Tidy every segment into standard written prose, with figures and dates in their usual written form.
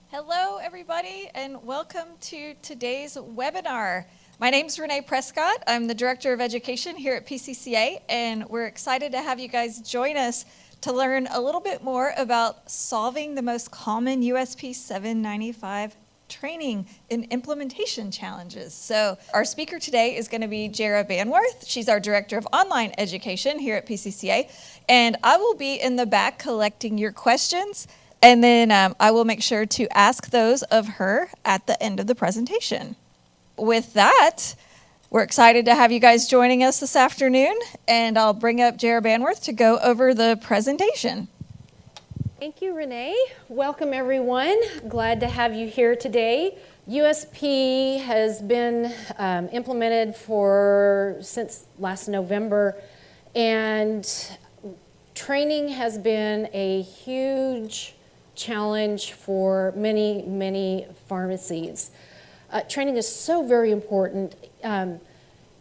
Hello, everybody, and welcome to today's webinar. My name is Renee Prescott. I'm the Director of Education here at PCCA, and we're excited to have you guys join us to learn a little bit more about solving the most common USP 795 training and implementation challenges. So our speaker today is going to be Jara Banwarth. She's our Director of Online Education here at PCCA, and I will be in the back collecting your questions. And then I will make sure to ask those of her at the end of the presentation. With that, we're excited to have you guys joining us this afternoon, and I'll bring up Jara Banwarth to go over the presentation. Thank you, Renee. Welcome, everyone. Glad to have you here today. USP has been implemented since last November, and training has been a huge challenge for many pharmacies. Training is so very important.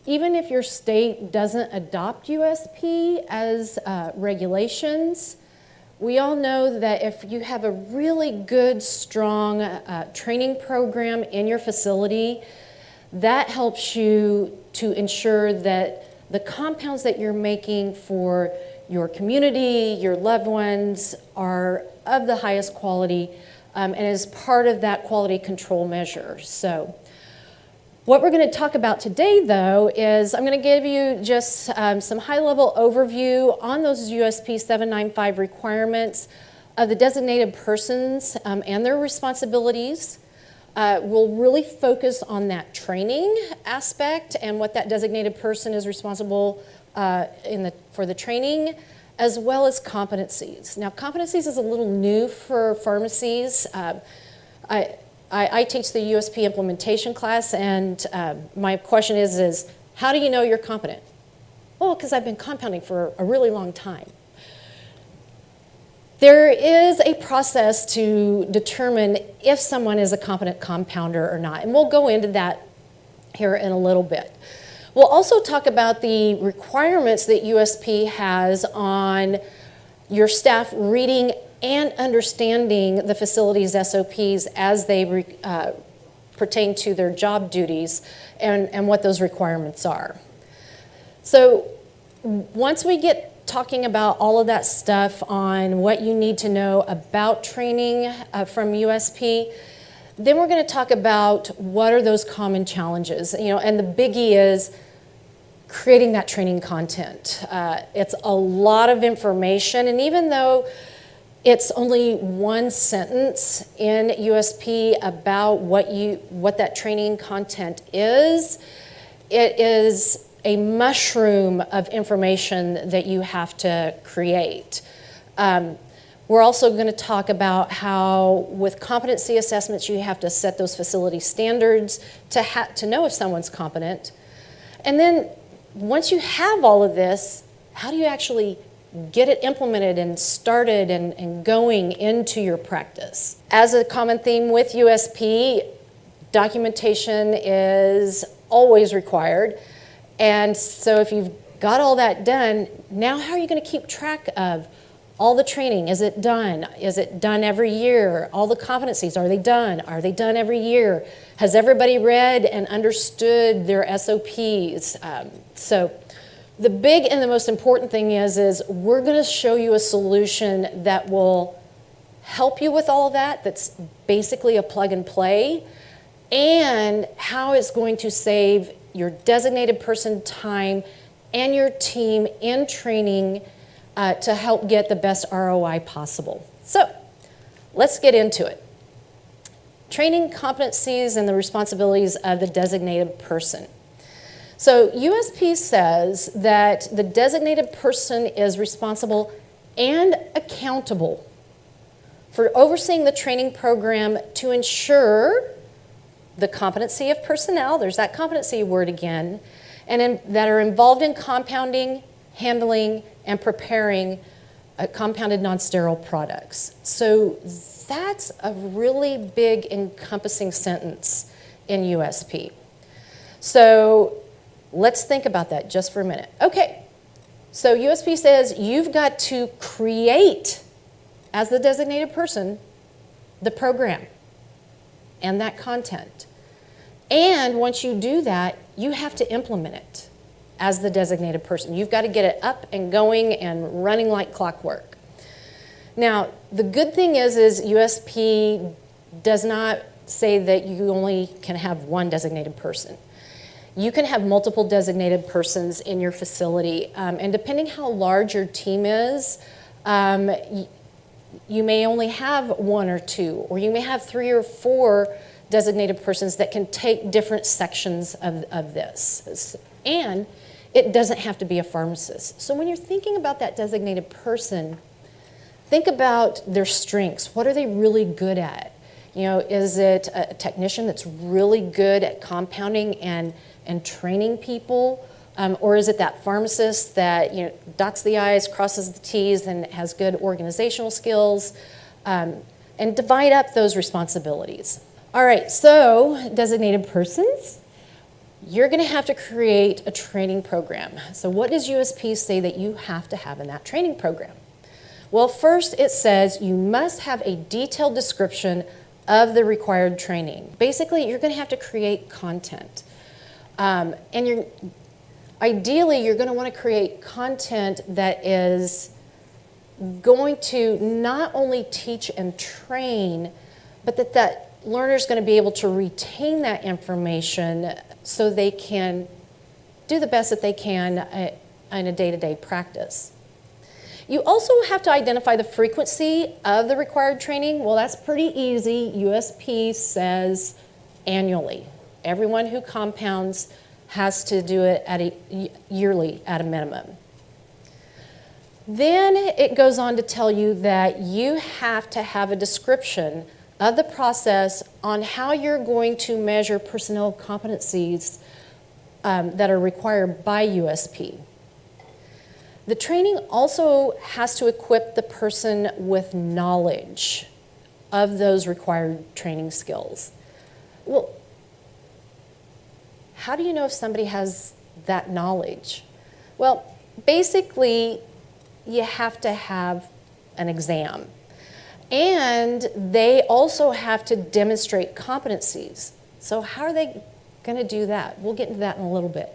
Even if your state doesn't adopt USP as regulations, we all know that if you have a really good, strong training program in your facility, that helps you to ensure that the compounds that you're making for your community, your loved ones, are of the highest quality and is part of that quality control measure. So what we're going to talk about today, though, is I'm going to give you just some high-level overview on those USP 795 requirements of the designated persons and their responsibilities. We'll really focus on that training aspect and what that designated person is responsible for the training, as well as competencies. Now, competencies is a little new for pharmacies. I teach the USP implementation class, and my question is how do you know you're competent? Well, because I've been compounding for a really long time. There is a process to determine if someone is a competent compounder or not, and we'll go into that here in a little bit. We'll also talk about the requirements that USP has on your staff reading and understanding the facility's SOPs as they pertain to their job duties and what those requirements are. So once we get talking about all of that stuff on what you need to know about training from USP, then we're going to talk about what are those common challenges, and the biggie is creating that training content. It's a lot of information, and even though it's only one sentence in USP about what that training content is, it is a mushroom of information that you have to create. We're also going to talk about how with competency assessments you have to set those facility standards to know if someone's competent. And then once you have all of this, how do you actually get it implemented and started and going into your practice? As a common theme with USP, documentation is always required. And so if you've got all that done, now how are you going to keep track of all the training? Is it done? Is it done every year? All the competencies, are they done? Are they done every year? Has everybody read and understood their SOPs? So the big and the most important thing is we're going to show you a solution that will help you with all of that, that's basically a plug and play, and how it's going to save your designated person time and your team in training to help get the best ROI possible. So let's get into it. Training competencies and the responsibilities of the designated person. So USP says that the designated person is responsible and accountable for overseeing the training program to ensure the competency of personnel, there's that competency word again, and that are involved in compounding, handling, and preparing compounded non-sterile products. So that's a really big encompassing sentence in USP. So let's think about that just for a minute. Okay, so USP says you've got to create, as the designated person, the program. and that content. And once you do that, you have to implement it as the designated person. You've got to get it up and going and running like clockwork. Now, the good thing is USP does not say that you only can have one designated person. You can have multiple designated persons in your facility, and depending how large your team is, you may only have one or two, or you may have 3 or 4 designated persons that can take different sections of this. And it doesn't have to be a pharmacist. So when you're thinking about that designated person, think about their strengths. What are they really good at? You know, is it a technician that's really good at compounding and training people? Or is it that pharmacist that, you know, dots the I's, crosses the T's, and has good organizational skills? And divide up those responsibilities. All right, so designated persons, you're going to have to create a training program. So what does USP say that you have to have in that training program? Well, first it says you must have a detailed description of the required training. Basically, you're going to have to create content. Ideally, you're going to want to create content that is going to not only teach and train, but that learner's going to be able to retain that information so they can do the best that they can in a day-to-day practice. You also have to identify the frequency of the required training. Well, that's pretty easy. USP says annually. Everyone who compounds has to do it yearly at a minimum. Then it goes on to tell you that you have to have a description of the process on how you're going to measure personnel competencies that are required by USP. The training also has to equip the person with knowledge of those required training skills. Well, how do you know if somebody has that knowledge? Well, basically, you have to have an exam. And they also have to demonstrate competencies. So how are they going to do that? We'll get into that in a little bit.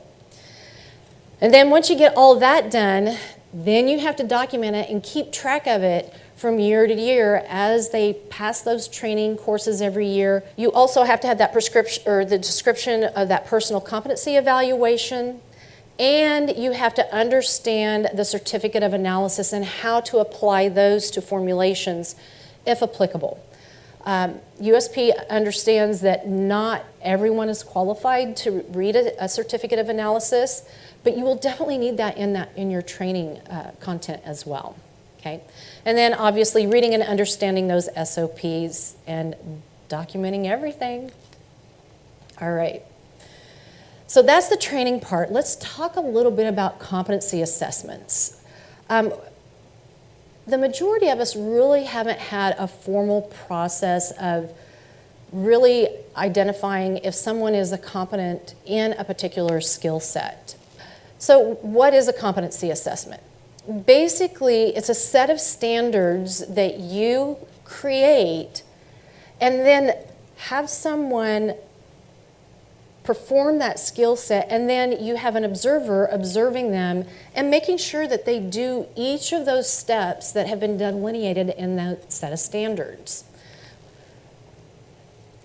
And then once you get all that done, then you have to document it and keep track of it from year to year as they pass those training courses every year. You also have to have that prescription or the description of that personal competency evaluation, and you have to understand the certificate of analysis and how to apply those to formulations if applicable. USP understands that not everyone is qualified to read a certificate of analysis, but you will definitely need that in your training content as well. Okay, and then obviously reading and understanding those SOPs and documenting everything. All right. So that's the training part. Let's talk a little bit about competency assessments. The majority of us really haven't had a formal process of really identifying if someone is competent in a particular skill set. So what is a competency assessment? Basically, it's a set of standards that you create and then have someone perform that skill set, and then you have an observer observing them and making sure that they do each of those steps that have been delineated in that set of standards.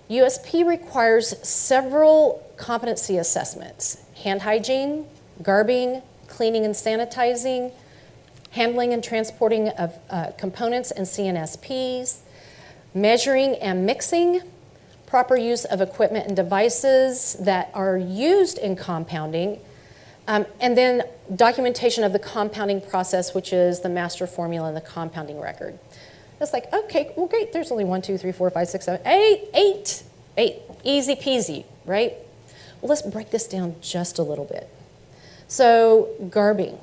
USP requires several competency assessments: hand hygiene, garbing, cleaning and sanitizing, handling and transporting of components and CNSPs, measuring and mixing, proper use of equipment and devices that are used in compounding, and then documentation of the compounding process, which is the master formula and the compounding record. It's like, okay, well, great, there's only 1, 2, 3, 4, 5, 6, 7, 8, easy peasy, right? Well, let's break this down just a little bit. So, garbing.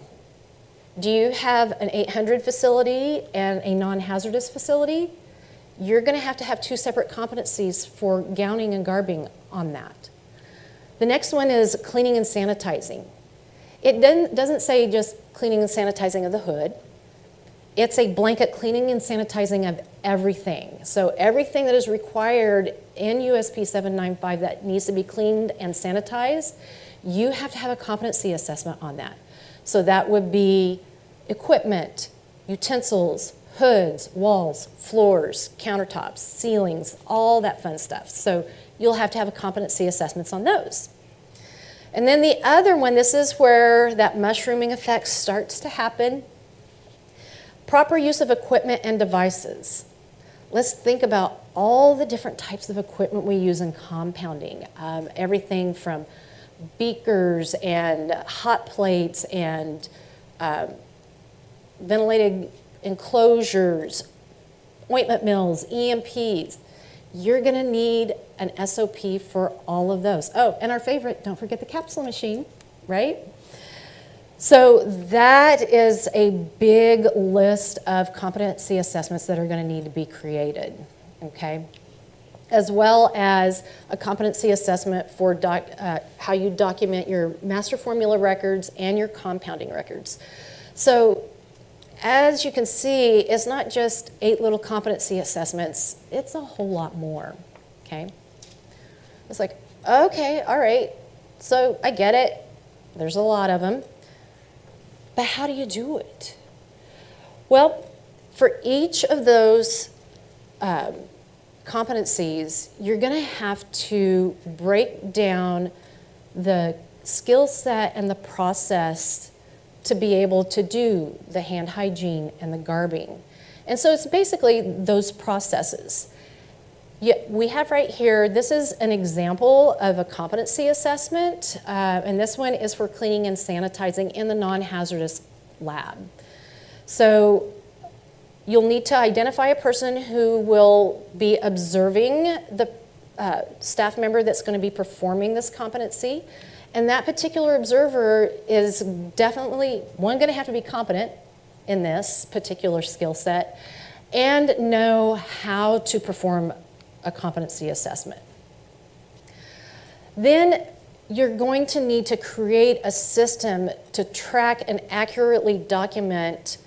Do you have an 800 facility and a non-hazardous facility? You're going to have 2 separate competencies for gowning and garbing on that. The next one is cleaning and sanitizing. It doesn't say just cleaning and sanitizing of the hood. it's a blanket cleaning and sanitizing of everything. So everything that is required in USP 795 that needs to be cleaned and sanitized, you have to have a competency assessment on that. So that would be equipment, utensils, hoods, walls, floors, countertops, ceilings, all that fun stuff. So you'll have to have a competency assessments on those. And then the other one, this is where that mushrooming effect starts to happen. Proper use of equipment and devices. Let's think about all the different types of equipment we use in compounding. Everything from beakers and hot plates and ventilated enclosures, ointment mills, EMPs. You're going to need an SOP for all of those. Oh, and our favorite, don't forget the capsule machine, right? So that is a big list of competency assessments that are going to need to be created, okay? As well as a competency assessment for how you document your master formula records and your compounding records. So as you can see, it's not just 8 little competency assessments, it's a whole lot more, okay? It's like, okay, all right, so I get it, there's a lot of them, but how do you do it? Well, for each of those competencies, you're gonna have to break down the skill set and the process to be able to do the hand hygiene and the garbing. And so it's basically those processes. We have right here, this is an example of a competency assessment, and this one is for cleaning and sanitizing in the non-hazardous lab. So you'll need to identify a person who will be observing the staff member that's going to be performing this competency. And that particular observer is definitely, one, going to have to be competent in this particular skill set and know how to perform a competency assessment. Then you're going to need to create a system to track and accurately document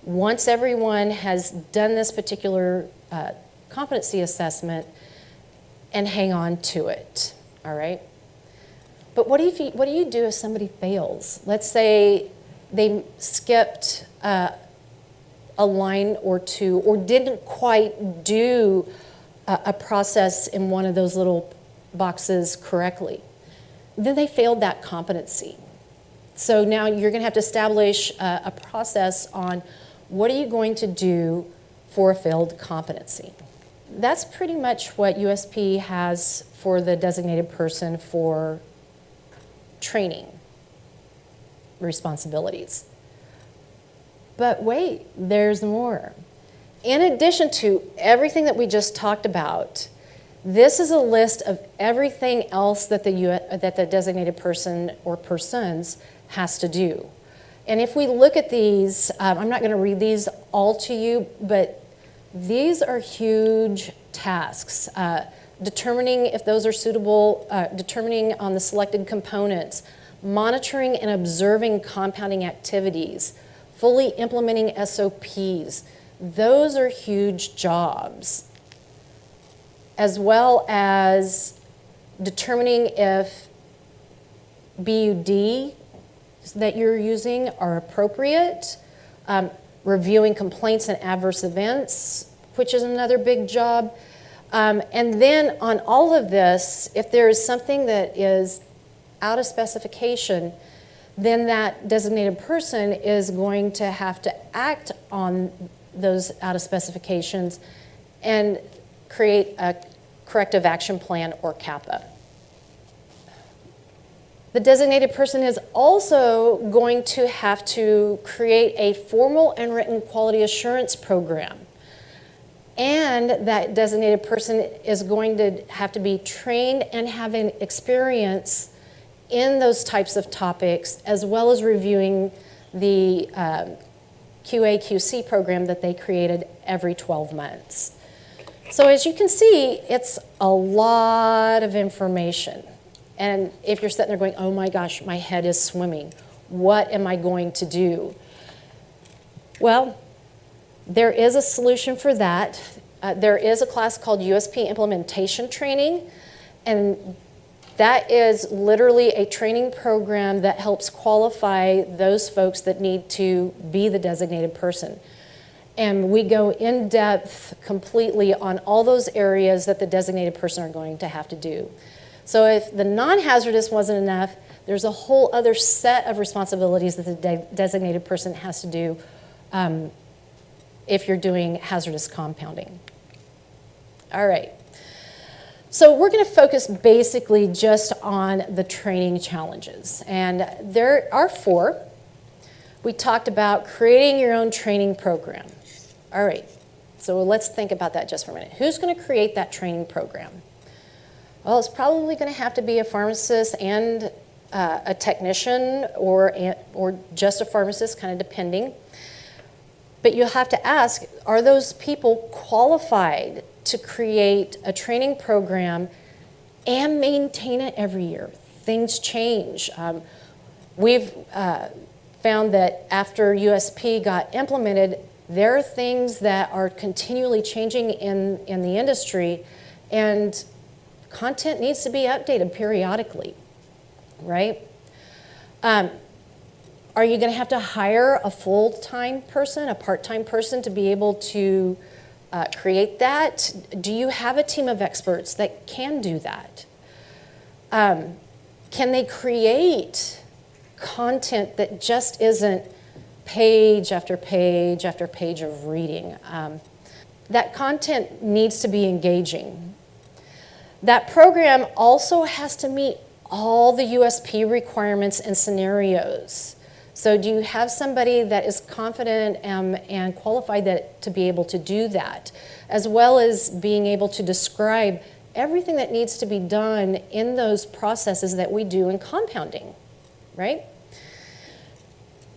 once everyone has done this particular competency assessment and hang on to it, all right? But what do you do if somebody fails? Let's say they skipped a line or two or didn't quite do a process in one of those little boxes correctly. Then they failed that competency. So now you're going to have to establish a process on what are you going to do for a failed competency. That's pretty much what USP has for the designated person for training responsibilities. But wait, there's more. In addition to everything that we just talked about, this is a list of everything else that the designated person or persons has to do. And if we look at these, I'm not going to read these all to you, but these are huge tasks. Determining if those are suitable, determining on the selected components, monitoring and observing compounding activities, fully implementing SOPs. Those are huge jobs. As well as determining if BUD that you're using are appropriate, reviewing complaints and adverse events, which is another big job. And then on all of this, if there is something that is out of specification, then that designated person is going to have to act on those out of specifications and create a corrective action plan or CAPA. The designated person is also going to have to create a formal and written quality assurance program. And that designated person is going to have to be trained and have an experience in those types of topics, as well as reviewing the QA/QC program that they created every 12 months. So as you can see, it's a lot of information. And if you're sitting there going, oh my gosh, my head is swimming, what am I going to do? Well, There is a solution for that. There is a class called USP Implementation Training, and that is literally a training program that helps qualify those folks that need to be the designated person. And we go in depth completely on all those areas that the designated person are going to have to do. So if the non-hazardous wasn't enough, there's a whole other set of responsibilities that the designated person has to do if you're doing hazardous compounding. All right. So we're going to focus basically just on the training challenges. And there are 4. We talked about creating your own training program. All right. So let's think about that just for a minute. Who's going to create that training program? Well, it's probably going to have to be a pharmacist and a technician or just a pharmacist, kind of depending. But you'll have to ask, are those people qualified to create a training program and maintain it every year? Things change. We've found that after USP got implemented, there are things that are continually changing in the industry, and content needs to be updated periodically, right? Are you going to have to hire a full-time person, a part-time person to be able to create that? Do you have a team of experts that can do that? Can they create content that just isn't page after page after page of reading? That content needs to be engaging. That program also has to meet all the USP requirements and scenarios. So do you have somebody that is confident and qualified to be able to do that, as well as being able to describe everything that needs to be done in those processes that we do in compounding, right?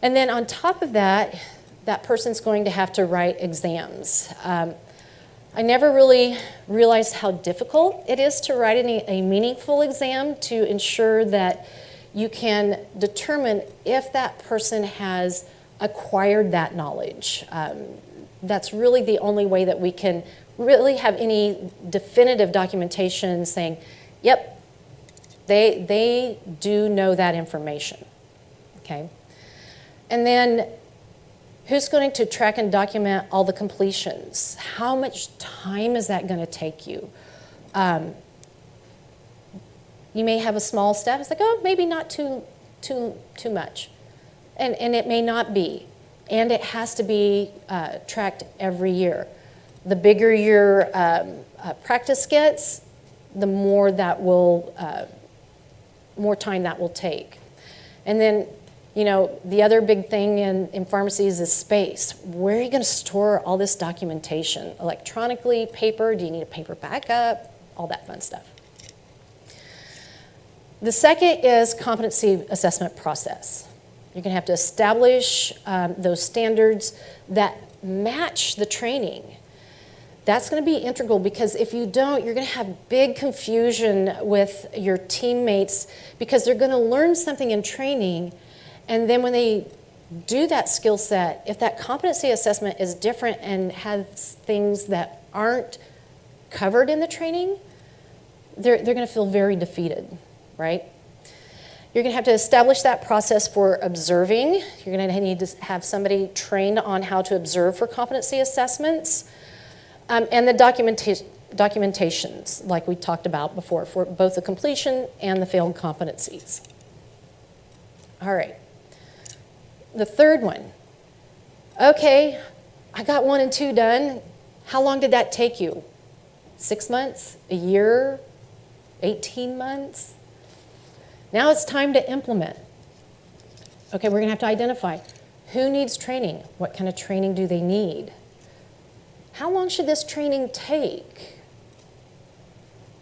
And then on top of that, that person's going to have to write exams. I never really realized how difficult it is to write a meaningful exam to ensure that you can determine if that person has acquired that knowledge. That's really the only way that we can really have any definitive documentation saying, yep, they do know that information, okay? And then who's going to track and document all the completions? How much time is that going to take you? You may have a small staff. It's like, oh, maybe not too much. And it may not be. And it has to be tracked every year. The bigger your practice gets, the more more time that will take. And then, you know, the other big thing in pharmacies is space. Where are you going to store all this documentation? Electronically, paper? Do you need a paper backup? All that fun stuff. The second is competency assessment process. You're going to have to establish those standards that match the training. That's going to be integral, because if you don't, you're going to have big confusion with your teammates, because they're going to learn something in training, and then when they do that skill set, if that competency assessment is different and has things that aren't covered in the training, they're going to feel very defeated, right? You're going to have to establish that process for observing. You're going to need to have somebody trained on how to observe for competency assessments. And the documentations, like we talked about before, for both the completion and the failed competencies. All right. The third one. Okay, I got 1 and 2 done. How long did that take you? 6 months? A year? 18 months? Now it's time to implement. Okay, we're going to have to identify who needs training. What kind of training do they need? How long should this training take?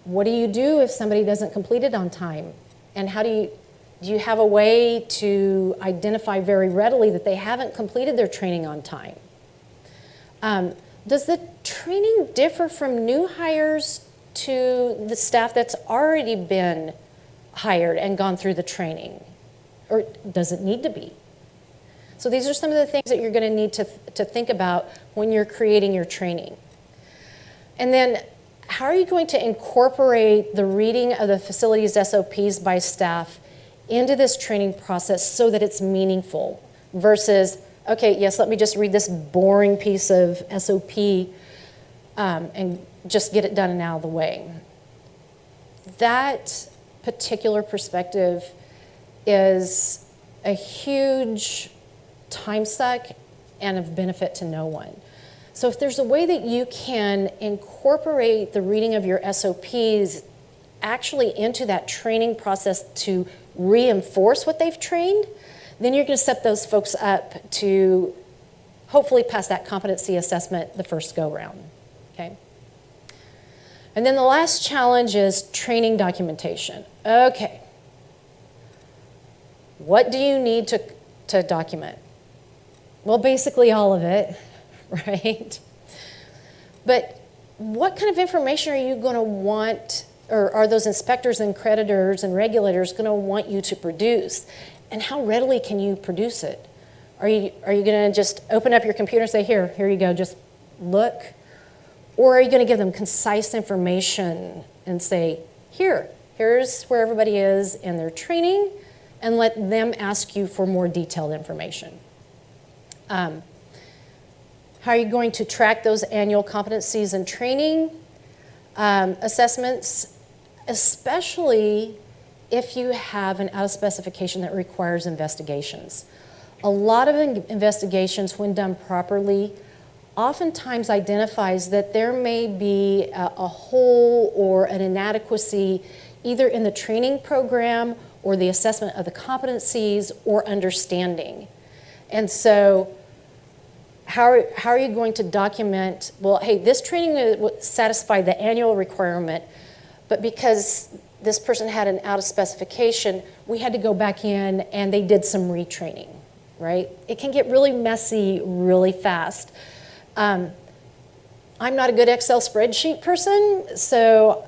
What do you do if somebody doesn't complete it on time? And how do you have a way to identify very readily that they haven't completed their training on time? Does the training differ from new hires to the staff that's already been hired and gone through the training? Or does it need to be? So these are some of the things that you're going to need to think about when you're creating your training. And then how are you going to incorporate the reading of the facility's SOPs by staff into this training process so that it's meaningful versus, okay, yes, let me just read this boring piece of SOP and just get it done and out of the way. That particular perspective is a huge time suck and of benefit to no one. So if there's a way that you can incorporate the reading of your SOPs actually into that training process to reinforce what they've trained, then you're going to set those folks up to hopefully pass that competency assessment the first go round. Okay? And then the last challenge is training documentation. Okay. What do you need to document? Well, basically all of it, right? But what kind of information are you going to want, or are those inspectors and creditors and regulators going to want you to produce? And how readily can you produce it? Are you going to just open up your computer and say, here you go, just look? Or are you going to give them concise information and say, here's where everybody is in their training, and let them ask you for more detailed information? How are you going to track those annual competencies and training assessments, especially if you have an out-of-specification that requires investigations? A lot of investigations, when done properly, oftentimes identifies that there may be a hole or an inadequacy either in the training program or the assessment of the competencies or understanding. And so how are you going to document, well, hey, this training satisfied the annual requirement, but because this person had an out of specification, we had to go back in and they did some retraining, right? It can get really messy really fast. I'm not a good Excel spreadsheet person, so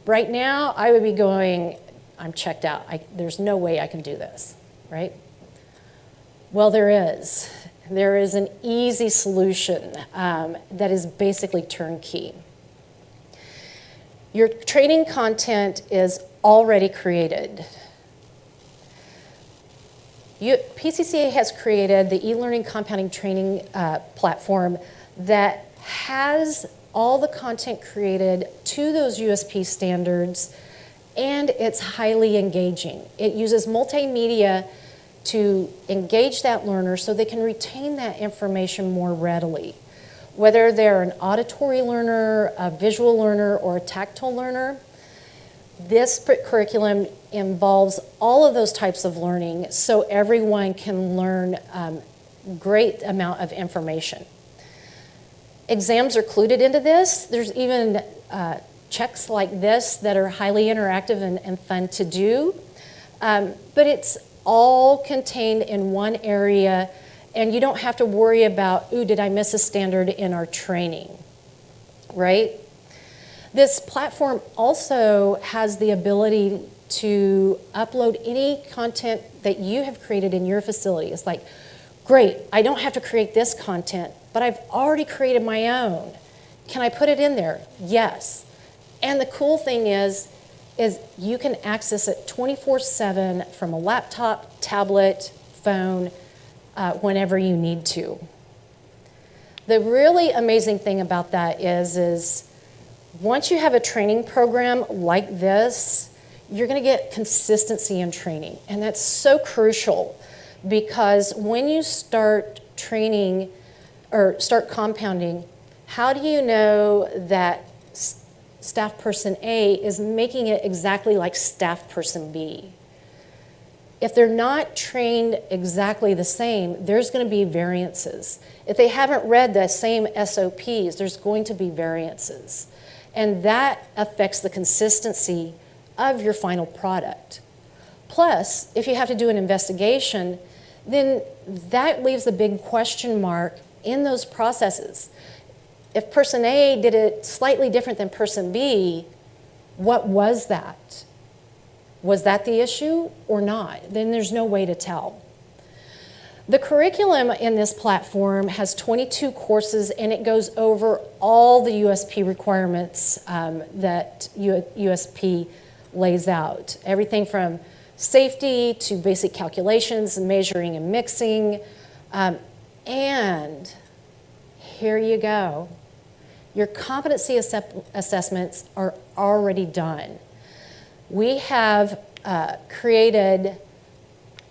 right now I would be going, I'm checked out. There's no way I can do this, right? Well, there is. There is an easy solution that is basically turnkey. Your training content is already created. PCCA has created the eLearning Compounding Training platform that has all the content created to those USP standards, and it's highly engaging. It uses multimedia to engage that learner so they can retain that information more readily. Whether they're an auditory learner, a visual learner, or a tactile learner, this curriculum involves all of those types of learning so everyone can learn a great amount of information. Exams are included into this. There's even checks like this that are highly interactive and fun to do. But it's all contained in one area, and you don't have to worry about, ooh, did I miss a standard in our training, right? This platform also has the ability to upload any content that you have created in your facility. It's like, great, I don't have to create this content, but I've already created my own. Can I put it in there? Yes. And the cool thing is you can access it 24/7 from a laptop, tablet, phone, whenever you need to. The really amazing thing about that is once you have a training program like this, you're going to get consistency in training. And that's so crucial because when you start training or start compounding, how do you know that staff person A is making it exactly like staff person B? If they're not trained exactly the same, there's going to be variances. If they haven't read the same SOPs, there's going to be variances. And that affects the consistency of your final product. Plus, if you have to do an investigation, then that leaves a big question mark in those processes. If person A did it slightly different than person B, what was that? Was that the issue or not? Then there's no way to tell. The curriculum in this platform has 22 courses, and it goes over all the USP requirements that USP lays out. Everything from safety to basic calculations, measuring and mixing. And here you go. Your competency assessments are already done. We have created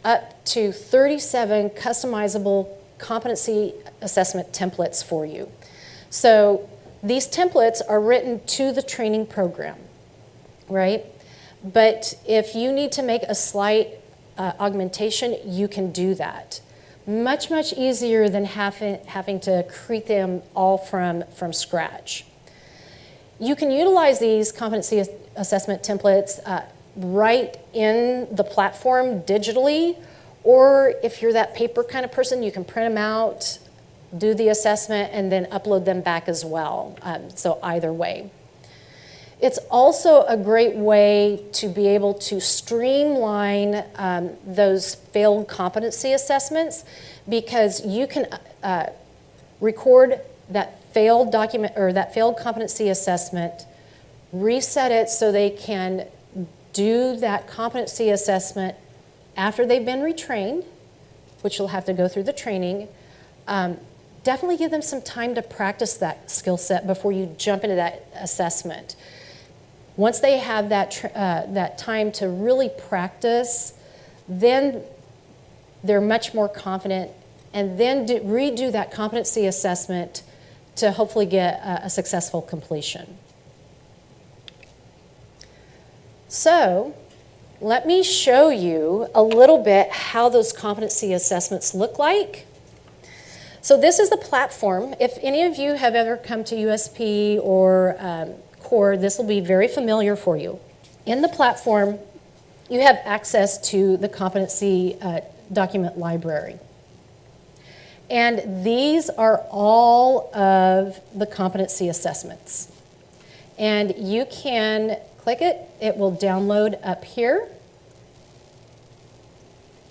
up to 37 customizable competency assessment templates for you. So these templates are written to the training program, right? But if you need to make a slight augmentation, you can do that. Much, much easier than having to create them all from scratch. You can utilize these competency assessment templates right in the platform digitally, or if you're that paper kind of person, you can print them out, do the assessment, and then upload them back as well. So either way. It's also a great way to be able to streamline those failed competency assessments, because you can record that failed document or that failed competency assessment, reset it so they can do that competency assessment after they've been retrained, which you'll have to go through the training. Definitely give them some time to practice that skill set before you jump into that assessment. Once they have that time to really practice, then they're much more confident, and then redo that competency assessment to hopefully get a successful completion. So let me show you a little bit how those competency assessments look like. So this is the platform. If any of you have ever come to USP or CORE, this will be very familiar for you. In the platform, you have access to the competency document library. And these are all of the competency assessments. And you can click it, it will download up here.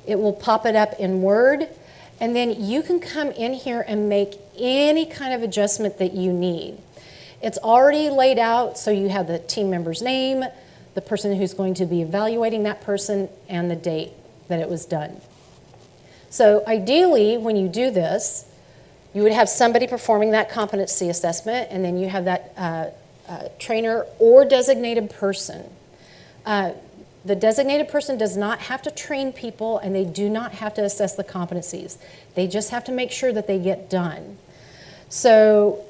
It will pop it up in Word, and then you can come in here and make any kind of adjustment that you need. It's already laid out, so you have the team member's name, the person who's going to be evaluating that person, and the date that it was done. So ideally, when you do this, you would have somebody performing that competency assessment, and then you have that trainer or designated person. The designated person does not have to train people, and they do not have to assess the competencies. They just have to make sure that they get done. So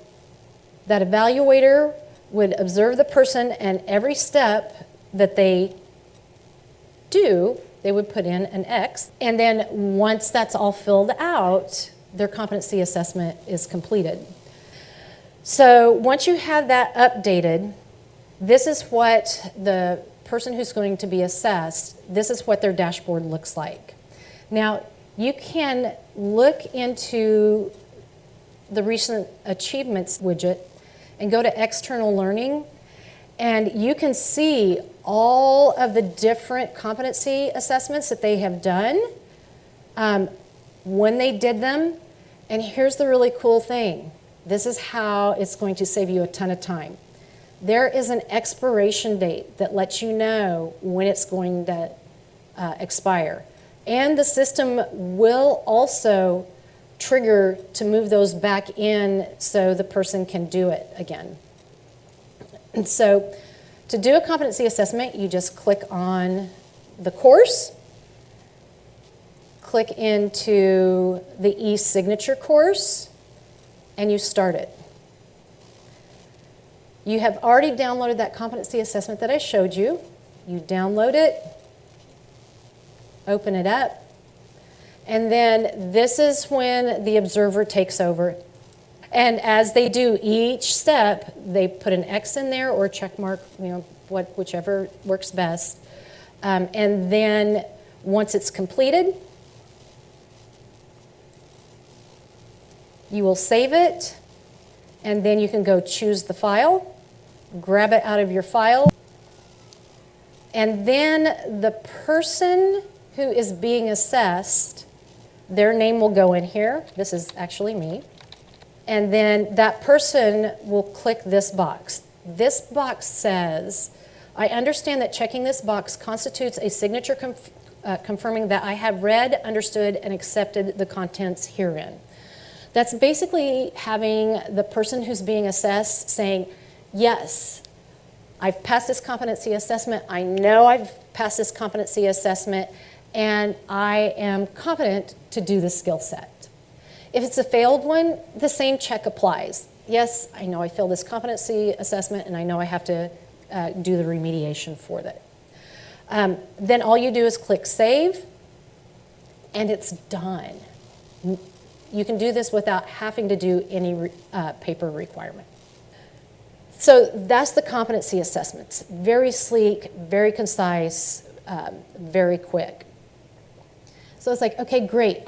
that evaluator would observe the person, and every step that they do, they would put in an X. And then once that's all filled out, their competency assessment is completed. So once you have that updated, this is what the person who's going to be assessed, this is what their dashboard looks like. Now, you can look into the recent achievements widget and go to external learning, and you can see all of the different competency assessments that they have done, when they did them. And here's the really cool thing. This is how it's going to save you a ton of time. There is an expiration date that lets you know when it's going to expire. And the system will also trigger to move those back in so the person can do it again. And so to do a competency assessment, you just click on the course, click into the e-signature course, and you start it. You have already downloaded that competency assessment that I showed you. You download it, open it up, and then this is when the observer takes over. And as they do each step, they put an X in there or a check mark, whichever works best. And then once it's completed, you will save it, and then you can go choose the file, grab it out of your file, and then the person who is being assessed Their name will go in here. This is actually me. And then that person will click this box. This box says, I understand that checking this box constitutes a signature confirming that I have read, understood, and accepted the contents herein. That's basically having the person who's being assessed saying, yes, I've passed this competency assessment, I know I've passed this competency assessment, and I am competent to do the skill set. If it's a failed one, the same check applies. Yes, I know I failed this competency assessment, and I know I have to do the remediation for that. Then all you do is click Save, and it's done. You can do this without having to do any paper requirement. So that's the competency assessments. Very sleek, very concise, very quick. So it's like, okay, great.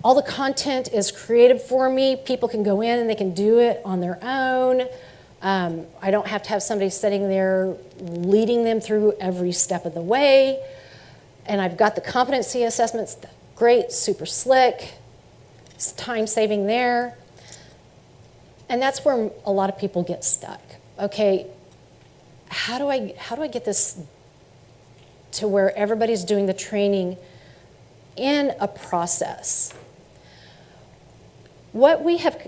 All the content is created for me. People can go in and they can do it on their own. I don't have to have somebody sitting there leading them through every step of the way. And I've got the competency assessments, great, super slick. It's time saving there. And that's where a lot of people get stuck. Okay, how do I get this to where everybody's doing the training in a process? What we have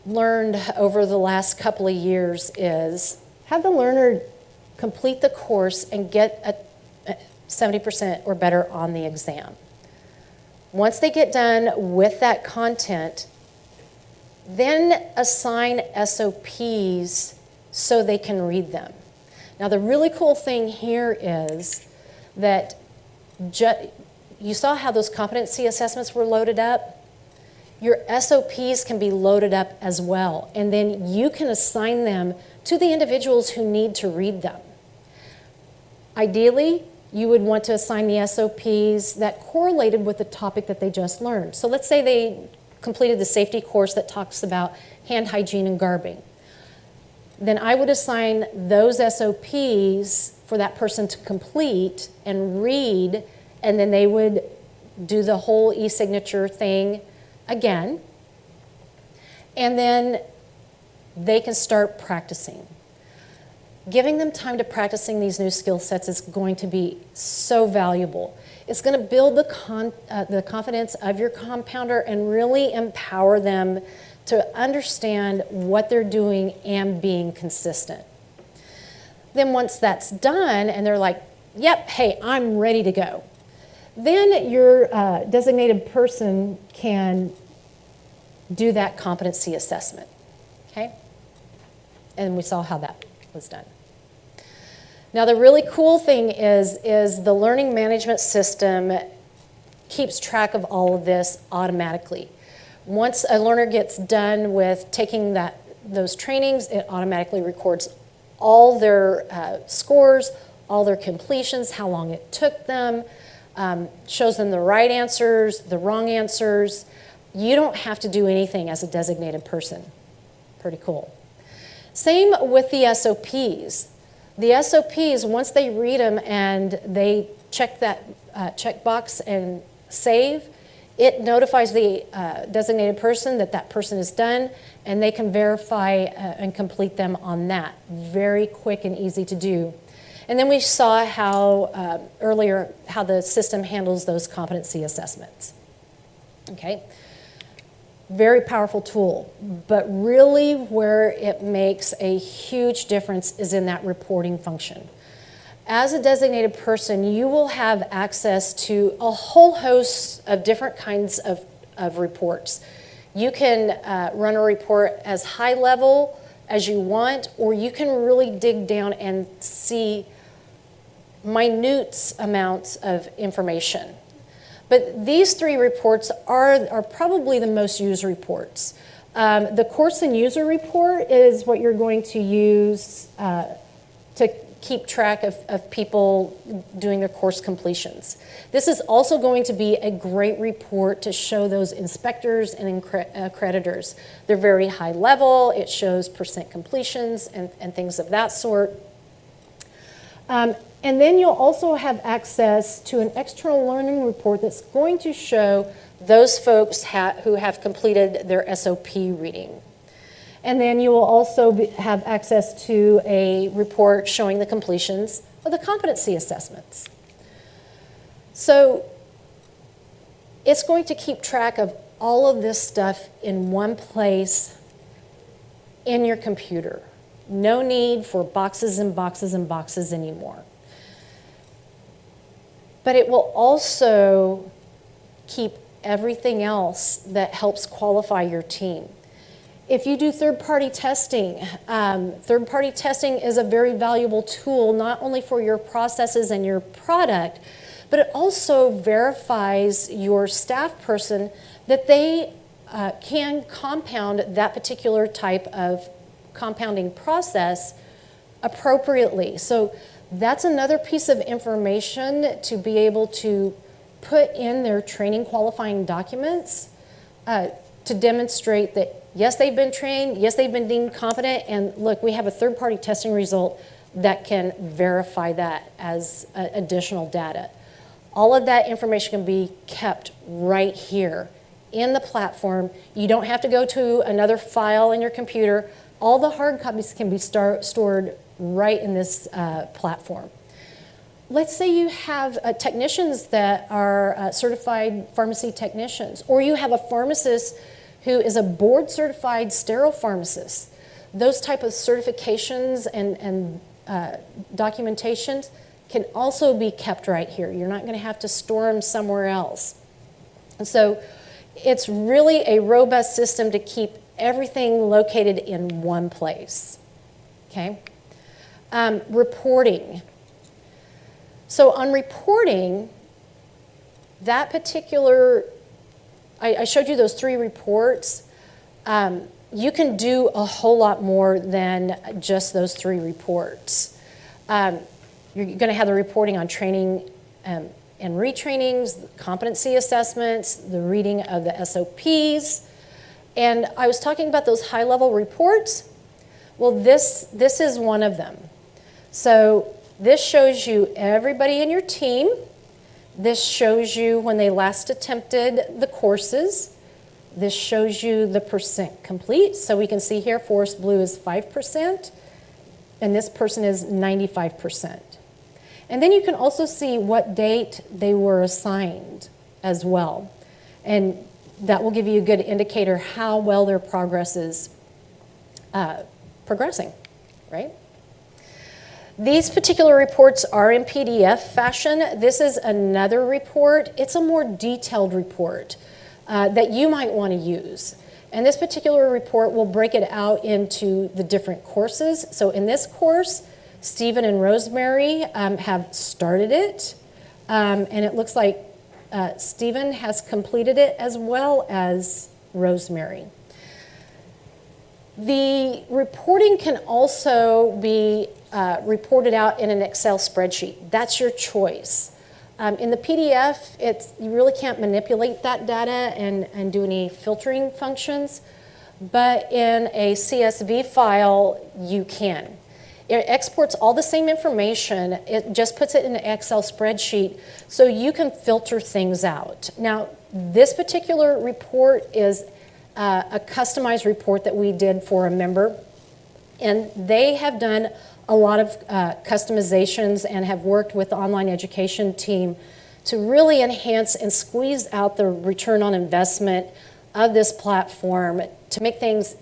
learned over the last couple of years is have the learner complete the course and get a 70% or better on the exam. Once they get done with that content, then assign SOPs so they can read them. Now the really cool thing here is that you saw how those competency assessments were loaded up? Your SOPs can be loaded up as well, and then you can assign them to the individuals who need to read them. Ideally, you would want to assign the SOPs that correlated with the topic that they just learned. So let's say they completed the safety course that talks about hand hygiene and garbing. Then I would assign those SOPs for that person to complete and read, and then they would do the whole e-signature thing again, and then they can start practicing. Giving them time to practicing these new skill sets is going to be so valuable. It's going to build the confidence of your compounder and really empower them to understand what they're doing and being consistent. Then once that's done and they're like, yep, hey, I'm ready to go, then your designated person can do that competency assessment, okay? And we saw how that was done. Now the really cool thing is the learning management system keeps track of all of this automatically. Once a learner gets done with taking those trainings, it automatically records all their scores, all their completions, how long it took them, shows them the right answers, the wrong answers. You don't have to do anything as a designated person. Pretty cool. Same with the SOPs. The SOPs, once they read them and they check that checkbox and save, it notifies the designated person that that person is done, and they can verify and complete them on that. Very quick and easy to do. And then we saw how earlier how the system handles those competency assessments. Okay. Very powerful tool, but really where it makes a huge difference is in that reporting function. As a designated person, you will have access to a whole host of different kinds of reports. You can run a report as high level as you want, or you can really dig down and see minute amounts of information. But these three reports are probably the most used reports. The course and user report is what you're going to use to keep track of people doing their course completions. This is also going to be a great report to show those inspectors and accreditors. They're very high level. It shows percent completions and things of that sort. And then you'll also have access to an external learning report that's going to show those folks who have completed their SOP reading. And then you will also have access to a report showing the completions of the competency assessments. So it's going to keep track of all of this stuff in one place in your computer. No need for boxes and boxes and boxes anymore. But it will also keep everything else that helps qualify your team. If you do third-party testing is a very valuable tool, not only for your processes and your product, but it also verifies your staff person that they can compound that particular type of compounding process appropriately. So that's another piece of information to be able to put in their training qualifying documents to demonstrate that, yes, they've been trained, yes, they've been deemed competent, and look, we have a third-party testing result that can verify that as additional data. All of that information can be kept right here in the platform. You don't have to go to another file in your computer. All the hard copies can be stored right in this platform. Let's say you have technicians that are certified pharmacy technicians, or you have a pharmacist who is a board-certified sterile pharmacist. Those type of certifications and documentations can also be kept right here. You're not going to have to store them somewhere else. And so it's really a robust system to keep everything located in one place. Okay? Reporting. So on reporting, that particular, I showed you those 3 reports. You can do a whole lot more than just those 3 reports. You're going to have the reporting on training and retrainings, competency assessments, the reading of the SOPs. And I was talking about those high-level reports. Well, this is one of them. So this shows you everybody in your team. This shows you when they last attempted the courses. This shows you the percent complete. So we can see here Forest Blue is 5%, and this person is 95%. And then you can also see what date they were assigned as well. And that will give you a good indicator how well their progress is progressing, right? These particular reports are in PDF fashion. This is another report. It's a more detailed report that you might want to use. And this particular report will break it out into the different courses. So in this course, Stephen and Rosemary have started it. And it looks like Stephen has completed it as well as Rosemary. The reporting can also be reported out in an Excel spreadsheet. That's your choice. In the PDF, you really can't manipulate that data and do any filtering functions, but in a CSV file, you can. It exports all the same information, it just puts it in an Excel spreadsheet so you can filter things out. Now, this particular report is a customized report that we did for a member, and they have done a lot of customizations and have worked with the online education team to really enhance and squeeze out the return on investment of this platform to make things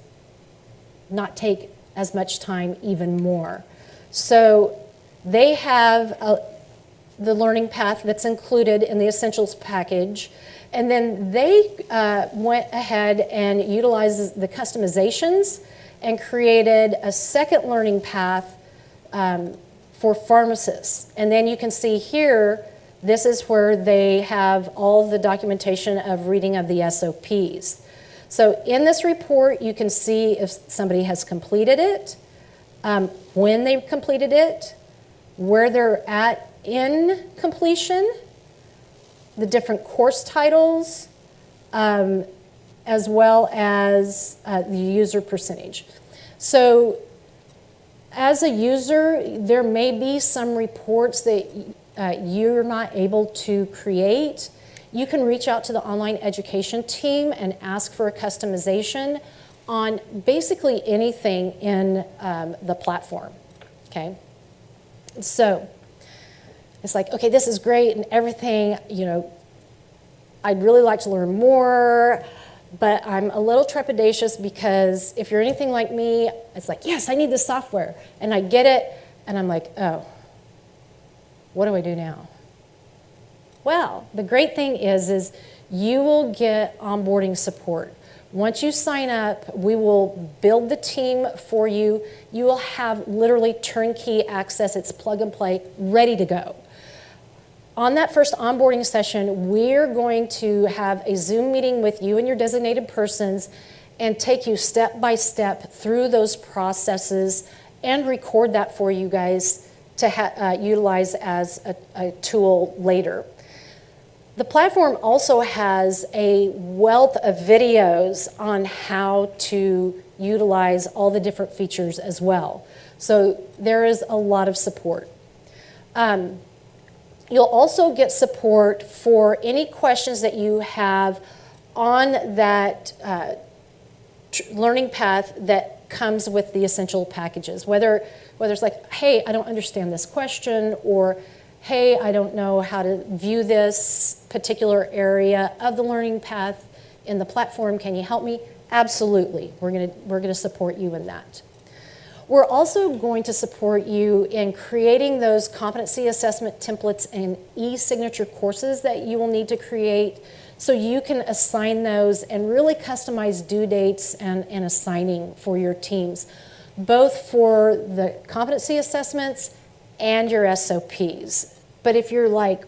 not take as much time even more. So they have the learning path that's included in the Essentials package, and then they went ahead and utilized the customizations and created a second learning path for pharmacists. And then you can see here, this is where they have all the documentation of reading of the SOPs. So in this report, you can see if somebody has completed it, when they completed it, where they're at in completion, the different course titles, as well as the user percentage. So As a user, there may be some reports that you're not able to create. You can reach out to the online education team and ask for a customization on basically anything in the platform, okay? So it's like, okay, this is great and everything, you know, I'd really like to learn more, but I'm a little trepidatious because if you're anything like me, it's like, yes, I need this software. And I get it, and I'm like, oh, what do I do now? Well, the great thing is you will get onboarding support. Once you sign up, we will build the team for you. You will have literally turnkey access. It's plug and play, ready to go. On that first onboarding session, we're going to have a Zoom meeting with you and your designated persons and take you step by step through those processes and record that for you guys to utilize as a tool later. The platform also has a wealth of videos on how to utilize all the different features as well. So there is a lot of support. You'll also get support for any questions that you have on that learning path that comes with the essential packages, whether it's like, hey, I don't understand this question, or hey, I don't know how to view this particular area of the learning path in the platform, can you help me? Absolutely, we're gonna support you in that. We're also going to support you in creating those competency assessment templates and e-signature courses that you will need to create so you can assign those and really customize due dates and assigning for your teams, both for the competency assessments and your SOPs. But if you're like,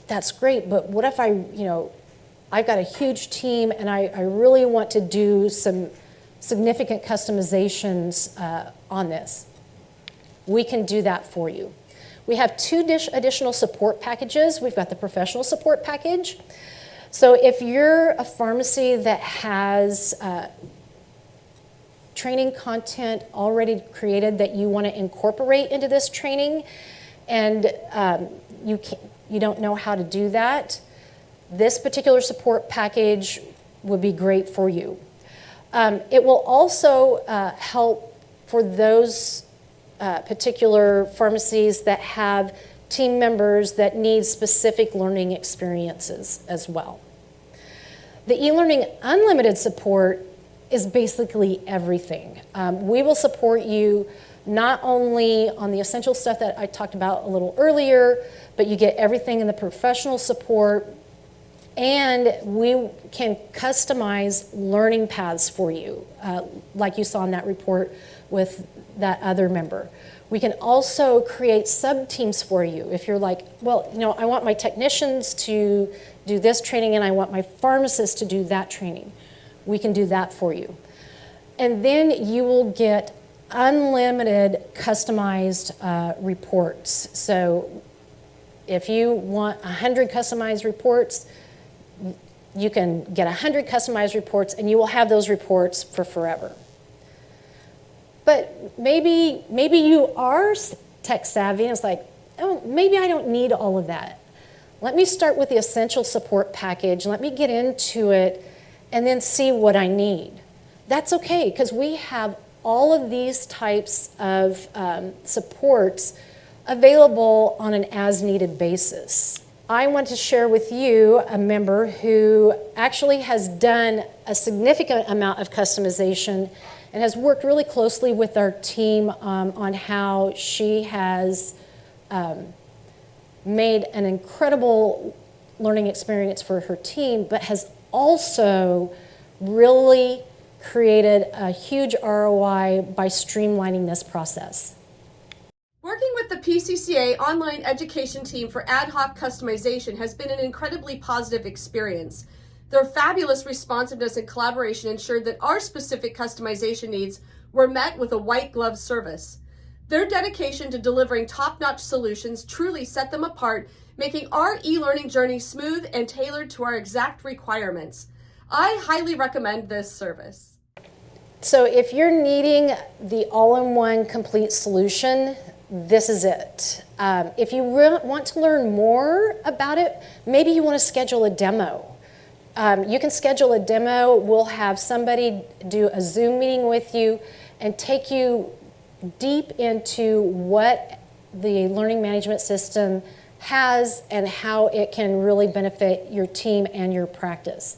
that's great, but what if I've got a huge team and I really want to do some significant customizations on this. We can do that for you. We have two additional support packages. We've got the professional support package. So if you're a pharmacy that has training content already created that you want to incorporate into this training and you don't know how to do that, this particular support package would be great for you. It will also help for those particular pharmacies that have team members that need specific learning experiences as well. The eLearning Unlimited support is basically everything. We will support you not only on the essential stuff that I talked about a little earlier, but you get everything in the professional support, and we can customize learning paths for you, like you saw in that report with that other member. We can also create sub-teams for you. If you're like, well, I want my technicians to do this training and I want my pharmacists to do that training. We can do that for you. And then you will get unlimited customized reports. So if you want 100 customized reports, you can get 100 customized reports and you will have those reports for forever. But maybe you are tech savvy and it's like, oh, maybe I don't need all of that. Let me start with the essential support package. Let me get into it and then see what I need. That's okay, because we have all of these types of supports available on an as-needed basis. I want to share with you a member who actually has done a significant amount of customization and has worked really closely with our team on how she has made an incredible learning experience for her team, but has also really created a huge ROI by streamlining this process. Working with the PCCA online education team for ad hoc customization has been an incredibly positive experience. Their fabulous responsiveness and collaboration ensured that our specific customization needs were met with a white glove service. Their dedication to delivering top-notch solutions truly set them apart, making our e-learning journey smooth and tailored to our exact requirements. I highly recommend this service. So if you're needing the all-in-one complete solution, this is it. If you want to learn more about it, maybe you want to schedule a demo. You can schedule a demo. We'll have somebody do a Zoom meeting with you and take you deep into what the learning management system has and how it can really benefit your team and your practice.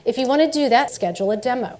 If you want to do that, schedule a demo.